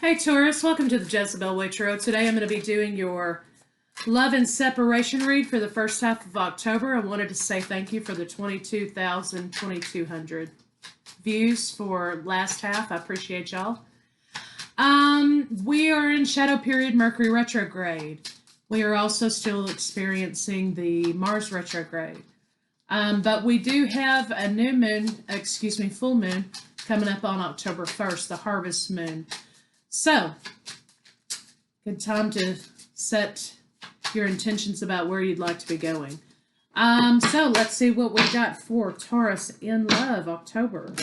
Hey Taurus, welcome to the Jezebel Way Tarot. Today I'm going to be doing your love and separation read for the first half of October. I wanted to say thank you for the 22,200 views for last half. I appreciate y'all. We are in shadow period Mercury retrograde. We are also still experiencing the Mars retrograde. But we do have a full moon coming up on October 1st, the harvest moon. So, good time to set your intentions about where you'd like to be going. So let's see what we got for Taurus in love, October.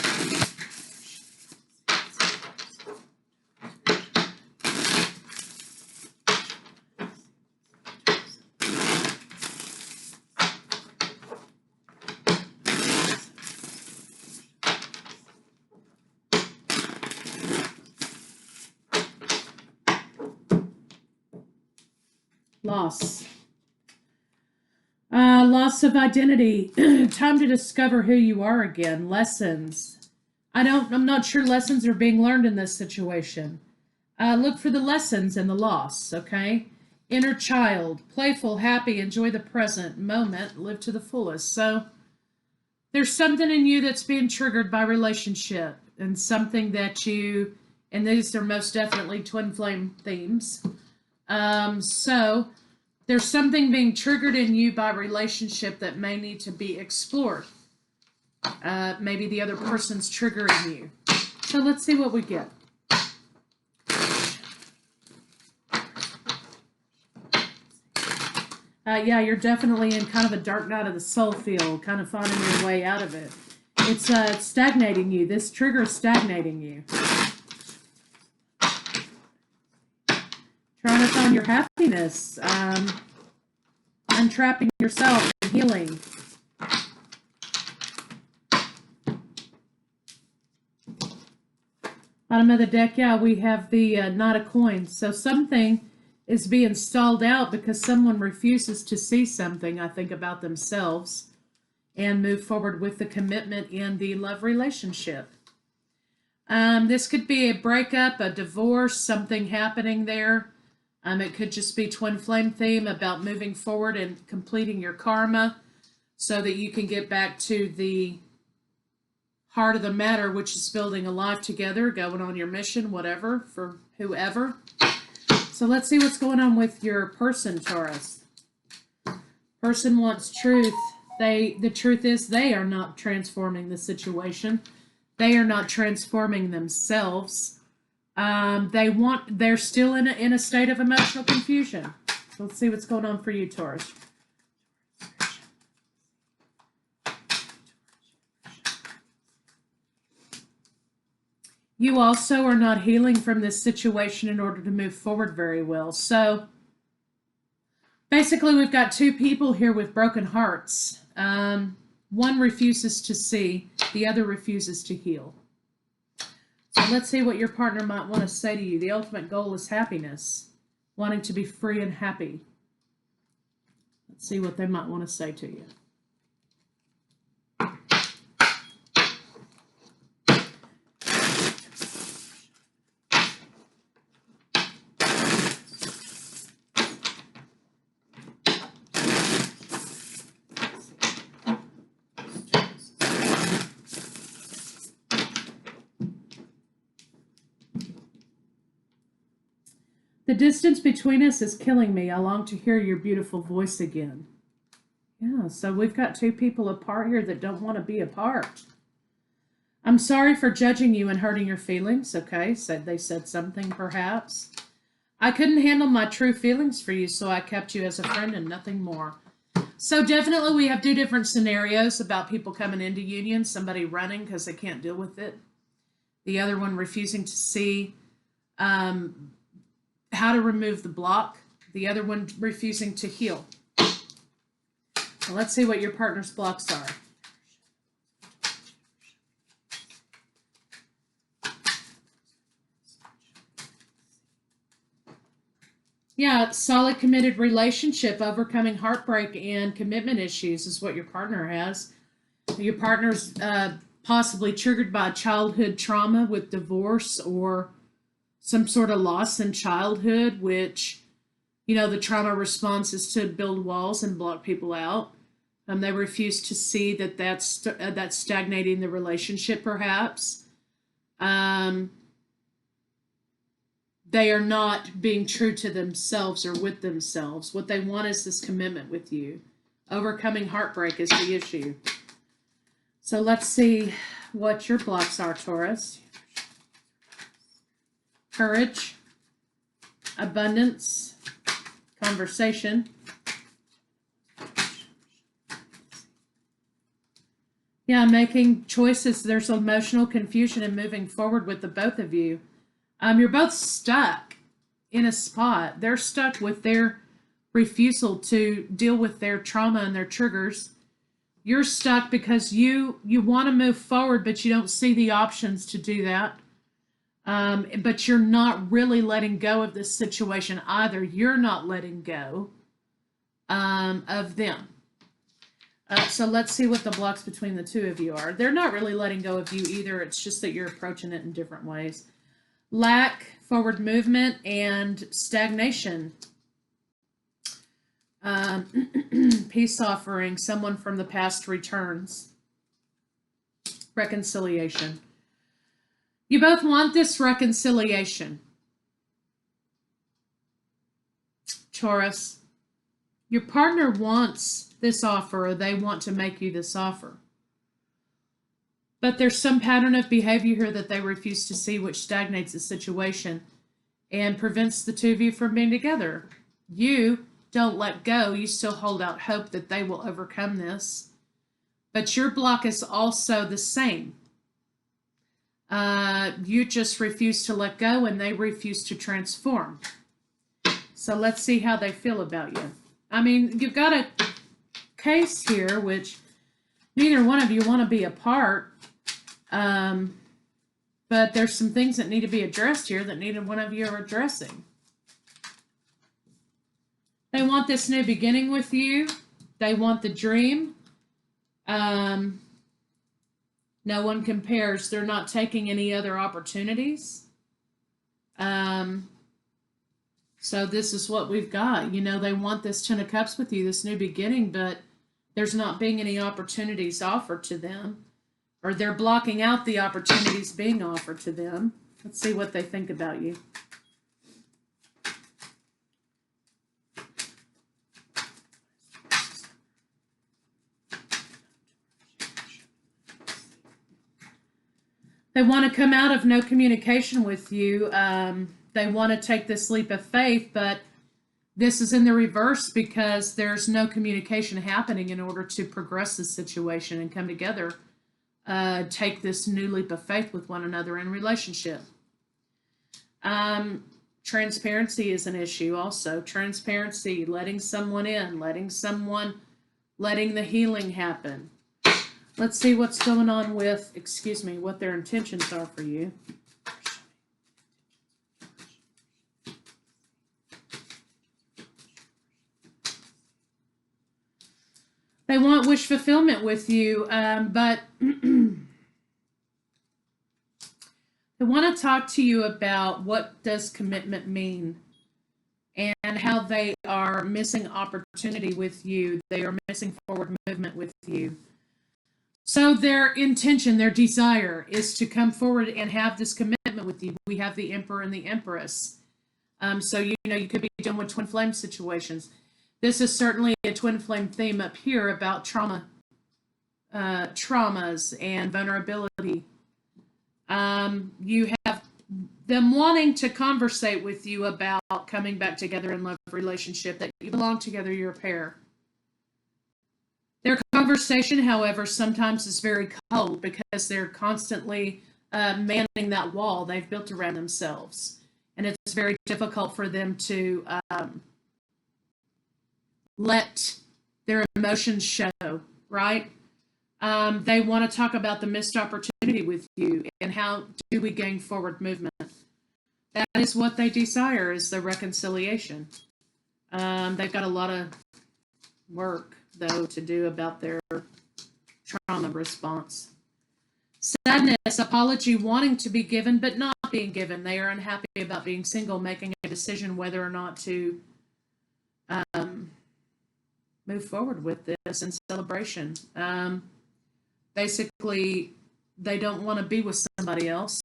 Loss of identity. Time to discover who you are again. Lessons. I'm not sure lessons are being learned in this situation. Look for the lessons in the loss, okay? Inner child, playful, happy, enjoy the present moment, live to the fullest. So there's something in you that's being triggered by relationship and something that and these are most definitely twin flame themes. So there's something being triggered in you by relationship that may need to be explored. Maybe the other person's triggering you. So let's see what we get. Yeah, you're definitely in kind of a dark night of the soul feel, kind of finding your way out of it. It's stagnating you. This trigger is stagnating you. Trying to find your happiness, untrapping yourself, and healing. Bottom of the deck, yeah, we have the Knight of Coins. So something is being stalled out because someone refuses to see something, I think, about themselves and move forward with the commitment in the love relationship. This could be a breakup, a divorce, something happening there. It could just be twin flame theme about moving forward and completing your karma so that you can get back to the heart of the matter, which is building a life together, going on your mission, whatever, for whoever. So let's see what's going on with your person, Taurus. Person wants truth. The truth is they are not transforming the situation. They are not transforming themselves. They're still in a state of emotional confusion. So let's see what's going on for you, Taurus. You also are not healing from this situation in order to move forward very well. So basically we've got two people here with broken hearts. One refuses to see, the other refuses to heal. So let's see what your partner might want to say to you. The ultimate goal is happiness, wanting to be free and happy. Let's see what they might want to say to you. The distance between us is killing me. I long to hear your beautiful voice again. Yeah, so we've got two people apart here that don't want to be apart. I'm sorry for judging you and hurting your feelings. Okay, so they said something perhaps. I couldn't handle my true feelings for you, so I kept you as a friend and nothing more. So definitely we have two different scenarios about people coming into union. Somebody running because they can't deal with it. The other one refusing to see how to remove the block. The other one refusing to heal. So let's see what your partner's blocks are. Yeah, solid committed relationship, overcoming heartbreak and commitment issues is what your partner has. Your partner's possibly triggered by childhood trauma with divorce or some sort of loss in childhood, which, the trauma response is to build walls and block people out. They refuse to see that that's stagnating the relationship, perhaps. They are not being true to themselves or with themselves. What they want is this commitment with you. Overcoming heartbreak is the issue. So let's see what your blocks are, Taurus. Courage, abundance, conversation. Yeah, making choices. There's emotional confusion and moving forward with the both of you. You're both stuck in a spot. They're stuck with their refusal to deal with their trauma and their triggers. You're stuck because you want to move forward, but you don't see the options to do that. But you're not really letting go of this situation either. You're not letting go of them. So let's see what the blocks between the two of you are. They're not really letting go of you either. It's just that you're approaching it in different ways. Lack, forward movement, and stagnation. Peace offering, someone from the past returns. Reconciliation. You both want this reconciliation. Taurus, your partner wants this offer, or they want to make you this offer. But there's some pattern of behavior here that they refuse to see, which stagnates the situation and prevents the two of you from being together. You don't let go. You still hold out hope that they will overcome this. But your block is also the same. You just refuse to let go, and they refuse to transform. So let's see how they feel about you. I mean, you've got a case here, which neither one of you want to be apart. But there's some things that need to be addressed here that neither one of you are addressing. They want this new beginning with you. They want the dream. No one compares. They're not taking any other opportunities. So this is what we've got. They want this 10 of Cups with you, this new beginning, but there's not being any opportunities offered to them, or they're blocking out the opportunities being offered to them. Let's see what they think about you. They want to come out of no communication with you. They want to take this leap of faith, but this is in the reverse because there's no communication happening in order to progress this situation and come together. Take this new leap of faith with one another in relationship. Transparency is an issue also. Transparency, letting someone in, letting the healing happen. Let's see what's going on with, what their intentions are for you. They want wish fulfillment with you, but they want to talk to you about what does commitment mean and how they are missing opportunity with you. They are missing forward movement with you. So their intention, their desire is to come forward and have this commitment with you. We have the Emperor and the Empress. So, you could be dealing with twin flame situations. This is certainly a twin flame theme up here about traumas and vulnerability. You have them wanting to conversate with you about coming back together in love relationship, that you belong together, you're a pair. Their conversation, however, sometimes is very cold because they're constantly manning that wall they've built around themselves. And it's very difficult for them to let their emotions show, right? They want to talk about the missed opportunity with you and how do we gain forward movement. That is what they desire, is the reconciliation. They've got a lot of work, though, to do about their trauma response. Sadness, apology wanting to be given, but not being given. They are unhappy about being single, making a decision whether or not to move forward with this in celebration. Basically, they don't want to be with somebody else.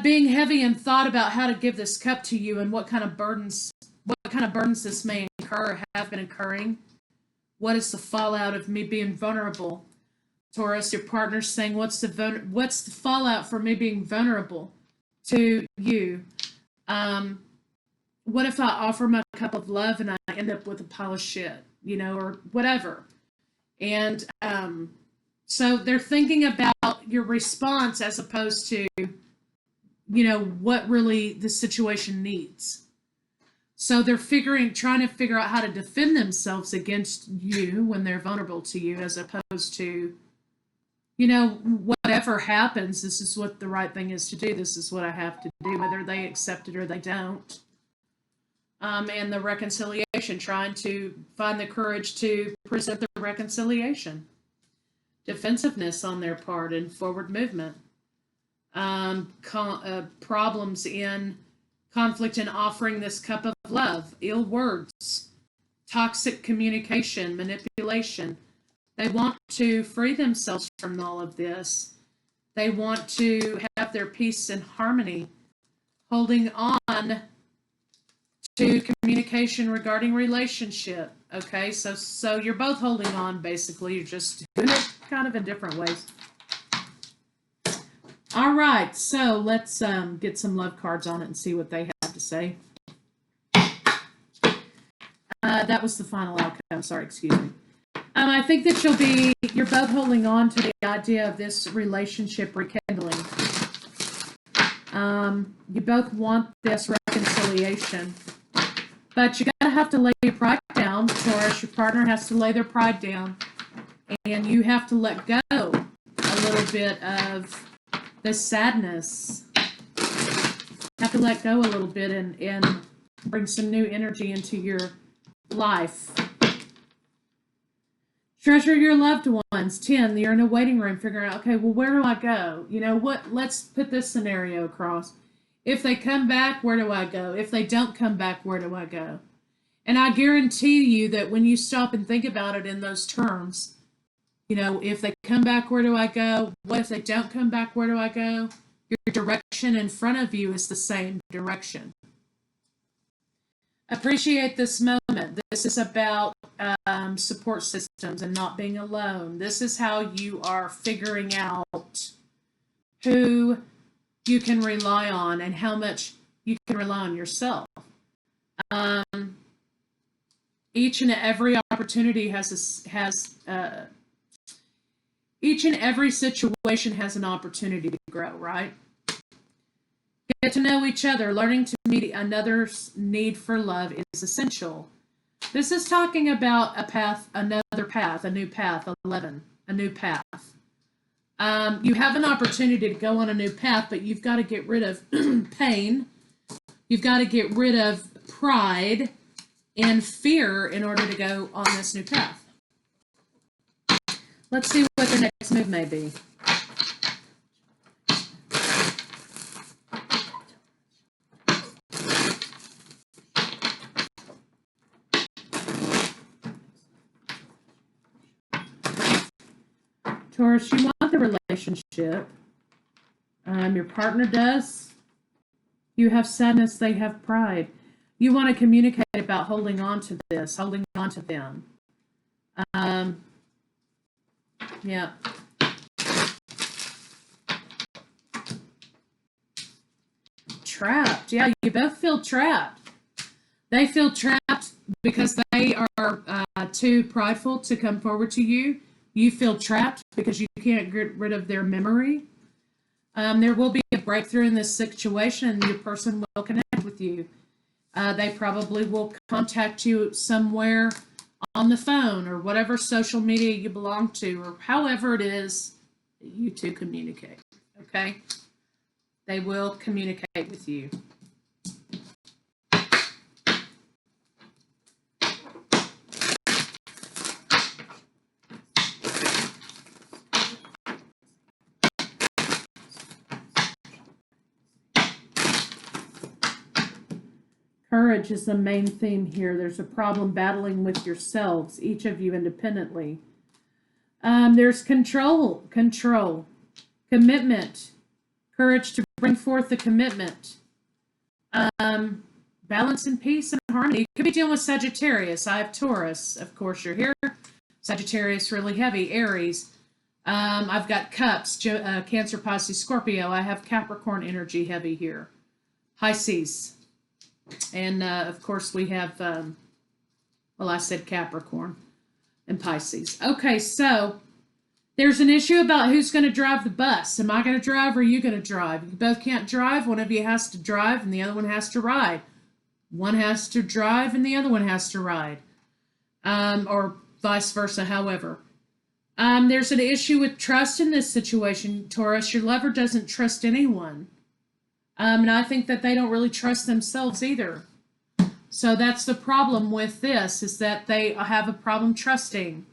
Being heavy in thought about how to give this cup to you and what kind of burdens this may incur or have been incurring. What is the fallout of me being vulnerable? Taurus, your partner's saying, what's the fallout for me being vulnerable to you? What if I offer my cup of love and I end up with a pile of shit, or whatever? And so they're thinking about your response as opposed to, what really the situation needs. So they're trying to figure out how to defend themselves against you when they're vulnerable to you, as opposed to, whatever happens, this is what the right thing is to do. This is what I have to do, whether they accept it or they don't. And the reconciliation, trying to find the courage to present the reconciliation. Defensiveness on their part and forward movement. Problems in conflict in offering this cup of love, ill words, toxic communication, manipulation. They want to free themselves from all of this. They want to have their peace and harmony, holding on to communication regarding relationship. Okay, so you're both holding on, basically. You're just doing it kind of in different ways. All right, so let's get some love cards on it and see what they have to say. That was the final outcome. Sorry, excuse me. I think that you're both holding on to the idea of this relationship rekindling. You both want this reconciliation, but you're going to have to lay your pride down, Taurus. Your partner has to lay their pride down, and you have to let go a little bit of the sadness. Have to let go a little bit and bring some new energy into your life. Treasure your loved ones. 10, you're in a waiting room figuring out, okay, well, where do I go? Let's put this scenario across. If they come back, where do I go? If they don't come back, where do I go? And I guarantee you that when you stop and think about it in those terms, if they come back, where do I go? What if they don't come back, where do I go? Your direction in front of you is the same direction. Appreciate this moment. This is about support systems and not being alone. This is how you are figuring out who you can rely on and how much you can rely on yourself. Each and every opportunity each and every situation has an opportunity to grow, right? Get to know each other. Learning to meet another's need for love is essential. This is talking about a new path, 11, a new path. You have an opportunity to go on a new path, but you've got to get rid of pain. You've got to get rid of pride and fear in order to go on this new path. Let's see what the next move may be. Taurus, you want the relationship. Your partner does. You have sadness, they have pride. You want to communicate about holding on to this, holding on to them. Yeah. Trapped. Yeah, you both feel trapped. They feel trapped because they are too prideful to come forward to you. You feel trapped because you can't get rid of their memory. There will be a breakthrough in this situation and your person will connect with you. They probably will contact you somewhere on the phone or whatever social media you belong to, or however it is that you two communicate, okay? They will communicate with you. Courage is the main theme here. There's a problem battling with yourselves, each of you independently. There's control, commitment, courage to bring forth the commitment. Balance and peace and harmony. You could be dealing with Sagittarius. I have Taurus. Of course, you're here. Sagittarius, really heavy. Aries. I've got Cups, Cancer, Pisces, Scorpio. I have Capricorn energy heavy here. Pisces. And, of course, we have, well, I said Capricorn and Pisces. Okay, so there's an issue about who's going to drive the bus. Am I going to drive or are you going to drive? You both can't drive. One of you has to drive and the other one has to ride. One has to drive and the other one has to ride. Or vice versa, however. There's an issue with trust in this situation, Taurus. Your lover doesn't trust anyone. And I think that they don't really trust themselves either. So that's the problem with this, is that they have a problem trusting.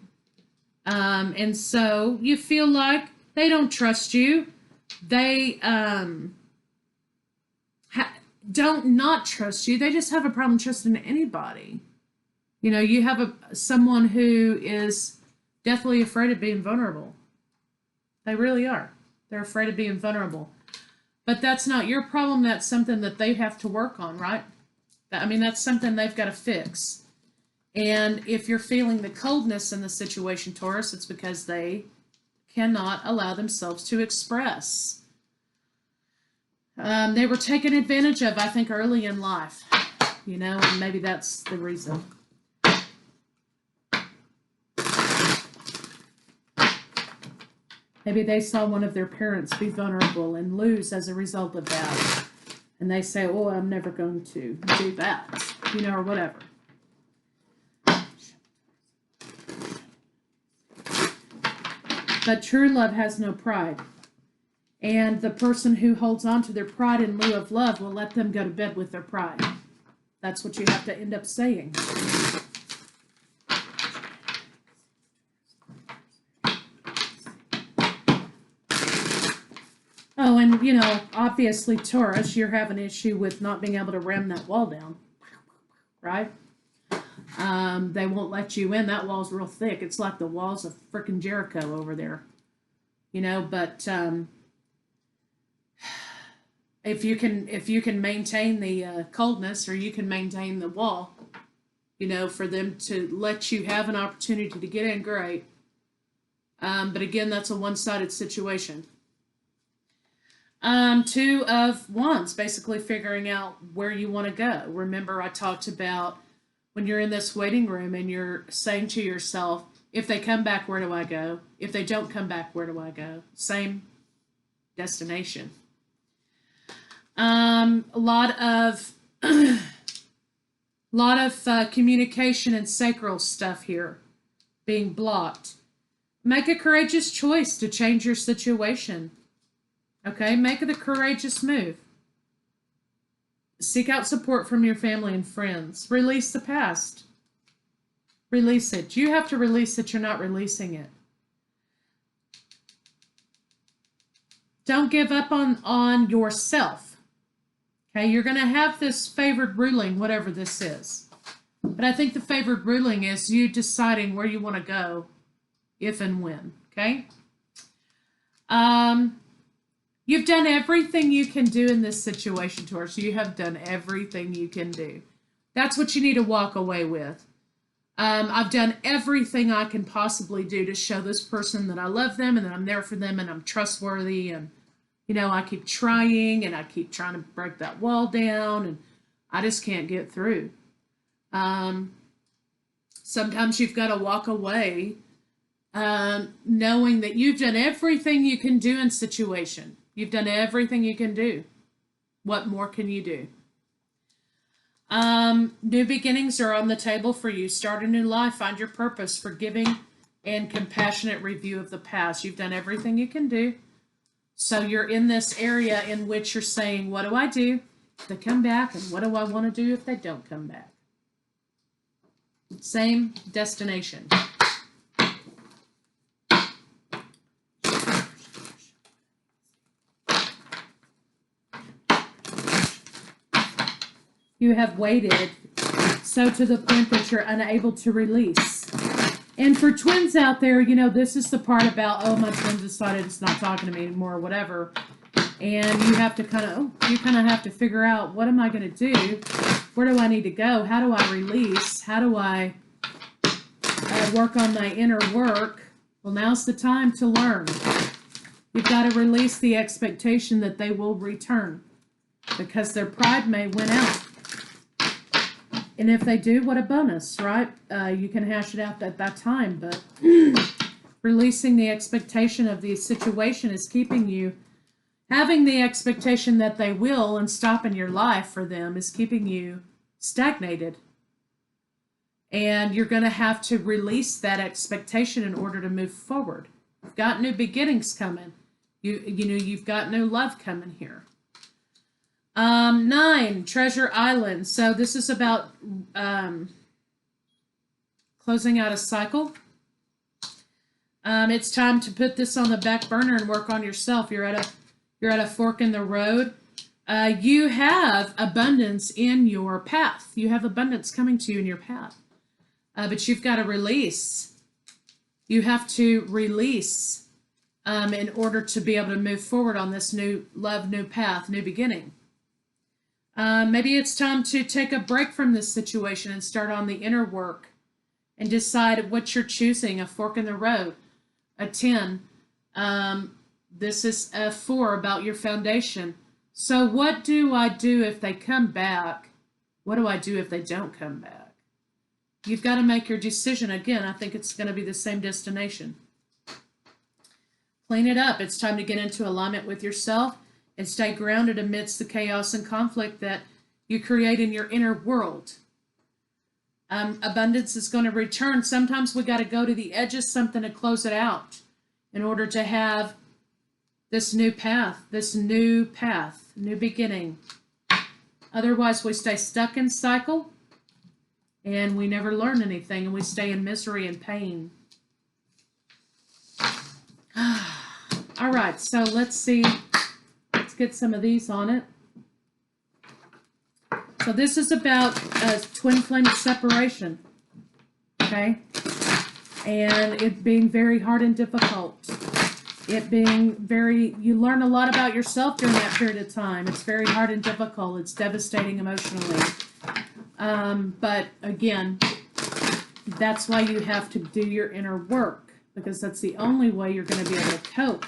And so you feel like they don't trust you. They don't not trust you. They just have a problem trusting anybody. You know, you have someone who is definitely afraid of being vulnerable. They really are. They're afraid of being vulnerable. But that's not your problem. That's something that they have to work on, right? I mean, that's something they've got to fix. And if you're feeling the coldness in the situation, Taurus, it's because they cannot allow themselves to express. They were taken advantage of, I think, early in life. You know, and maybe that's the reason. Maybe they saw one of their parents be vulnerable and lose as a result of that. And they say, oh, I'm never going to do that, you know, or whatever. But true love has no pride. And the person who holds on to their pride in lieu of love will let them go to bed with their pride. That's what you have to end up saying. Oh, and, you know, obviously, Taurus, you're having an issue with not being able to ram that wall down, right? They won't let you in. That wall's real thick. It's like the walls of frickin' Jericho over there, you know, but if you can maintain the coldness, or you can maintain the wall, you know, for them to let you have an opportunity to get in, great. But again, that's a one-sided situation. Two of Wands, basically figuring out where you want to go. Remember, I talked about when you're in this waiting room and you're saying to yourself, if they come back, where do I go? If they don't come back, where do I go? Same destination. A lot of communication and sacral stuff here being blocked. Make a courageous choice to change your situation. Okay, make the courageous move. Seek out support from your family and friends. Release the past. Release it. You have to release it. You're not releasing it. Don't give up on yourself. Okay, you're going to have this favored ruling, whatever this is. But I think the favored ruling is you deciding where you want to go, if and when. Okay? You've done everything you can do in this situation, Taurus. You have done everything you can do. That's what you need to walk away with. I've done everything I can possibly do to show this person that I love them and that I'm there for them and I'm trustworthy. And, you know, I keep trying and I keep trying to break that wall down and I just can't get through. Sometimes you've got to walk away knowing that you've done everything you can do in situation. You've done everything you can do. What more can you do? New beginnings are on the table for you. Start a new life. Find your purpose. Forgiving and compassionate review of the past. You've done everything you can do. So you're in this area in which you're saying, what do I do if they come back? And what do I want to do if they don't come back? Same destination. You have waited so to the point that you're unable to release. And for twins out there, you know, this is the part about, oh, my twin decided it's not talking to me anymore or whatever. And you have to kind of have to figure out, what am I going to do? Where do I need to go? How do I release? How do I work on my inner work? Well, now's the time to learn. You've got to release the expectation that they will return, because their pride may win out. And if they do, what a bonus, right? You can hash it out at that time, but releasing the expectation of the situation is keeping you, having the expectation that they will and stopping your life for them is keeping you stagnated. And you're going to have to release that expectation in order to move forward. You've got new beginnings coming. You've got new love coming here. 9, Treasure Island. So this is about closing out a cycle. It's time to put this on the back burner and work on yourself. You're at a fork in the road. You have abundance in your path. You have abundance coming to you in your path. But you've got to release. You have to release in order to be able to move forward on this new love, new path, new beginning. Maybe it's time to take a break from this situation and start on the inner work and decide what you're choosing, a fork in the road, a 10. This is a 4 about your foundation. So what do I do if they come back? What do I do if they don't come back? You've got to make your decision. Again, I think it's going to be the same destination. Clean it up. It's time to get into alignment with yourself and stay grounded amidst the chaos and conflict that you create in your inner world. Abundance is going to return. Sometimes we got to go to the edge of something to close it out in order to have this new path, new beginning. Otherwise, we stay stuck in cycle and we never learn anything, and we stay in misery and pain. All right, so let's see. Let's get some of these on it. So this is about twin flame separation, okay? And it being very hard and difficult. It being you learn a lot about yourself during that period of time. It's very hard and difficult. It's devastating emotionally. But again, that's why you have to do your inner work, because that's the only way you're going to be able to cope.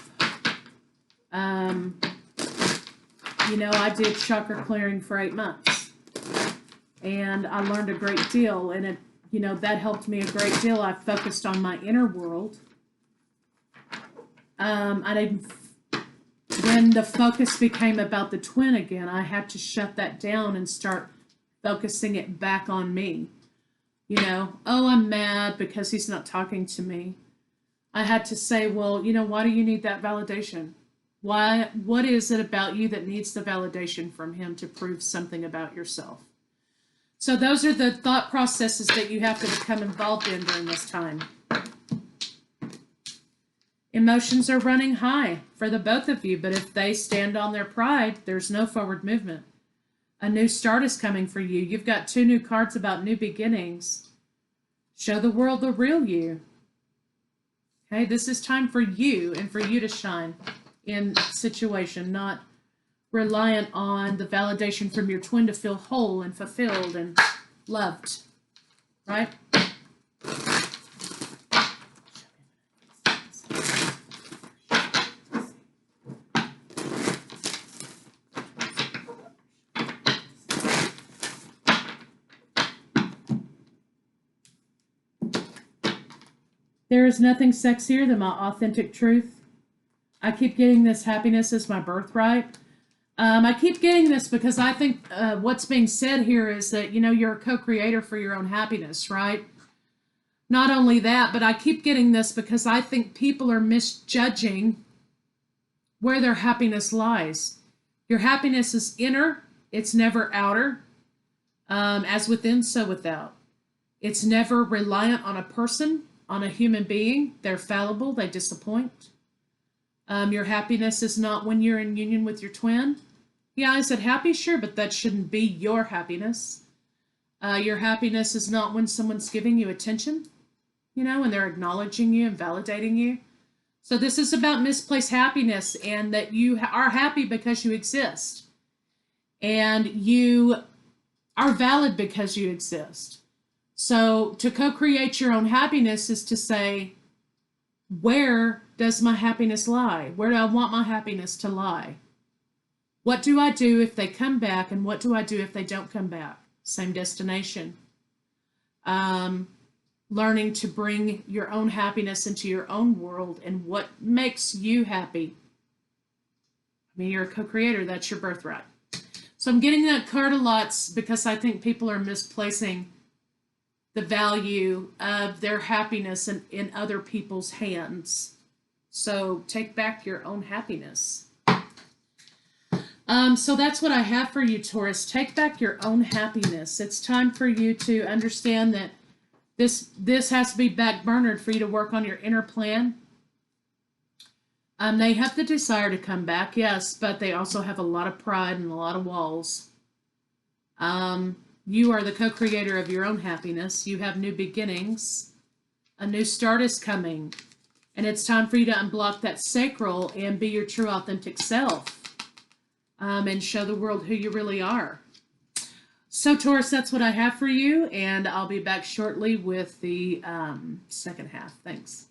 I did chakra clearing for 8 months, and I learned a great deal, and that helped me a great deal. I focused on my inner world. When the focus became about the twin again, I had to shut that down and start focusing it back on me. I'm mad because he's not talking to me. I had to say, well, why do you need that validation? What is it about you that needs the validation from him to prove something about yourself? So those are the thought processes that you have to become involved in during this time. Emotions are running high for the both of you, but if they stand on their pride, there's no forward movement. A new start is coming for you. You've got 2 new cards about new beginnings. Show the world the real you. Okay, this is time for you and for you to shine in situation, not reliant on the validation from your twin to feel whole and fulfilled and loved, right? There is nothing sexier than my authentic truth. I keep getting this happiness is my birthright. I keep getting this because I think what's being said here is that, you're a co-creator for your own happiness, right? Not only that, but I keep getting this because I think people are misjudging where their happiness lies. Your happiness is inner. It's never outer. As within, so without. It's never reliant on a person, on a human being. They're fallible. They disappoint. Your happiness is not when you're in union with your twin. Yeah, I said happy, sure, but that shouldn't be your happiness. Your happiness is not when someone's giving you attention, and they're acknowledging you and validating you. So this is about misplaced happiness, and that you are happy because you exist. And you are valid because you exist. So to co-create your own happiness is to say, where does my happiness lie? Where do I want my happiness to lie? What do I do if they come back, and what do I do if they don't come back? Same destination. Learning to bring your own happiness into your own world and what makes you happy. I mean, you're a co-creator. That's your birthright. So I'm getting that card a lot because I think people are misplacing the value of their happiness in other people's hands. So take back your own happiness. So that's what I have for you, Taurus. Take back your own happiness. It's time for you to understand that this has to be backburnered for you to work on your inner plan. They have the desire to come back, yes, but they also have a lot of pride and a lot of walls. You are the co-creator of your own happiness. You have new beginnings. A new start is coming. And it's time for you to unblock that sacral and be your true authentic self. And show the world who you really are. So, Taurus, that's what I have for you. And I'll be back shortly with the second half. Thanks.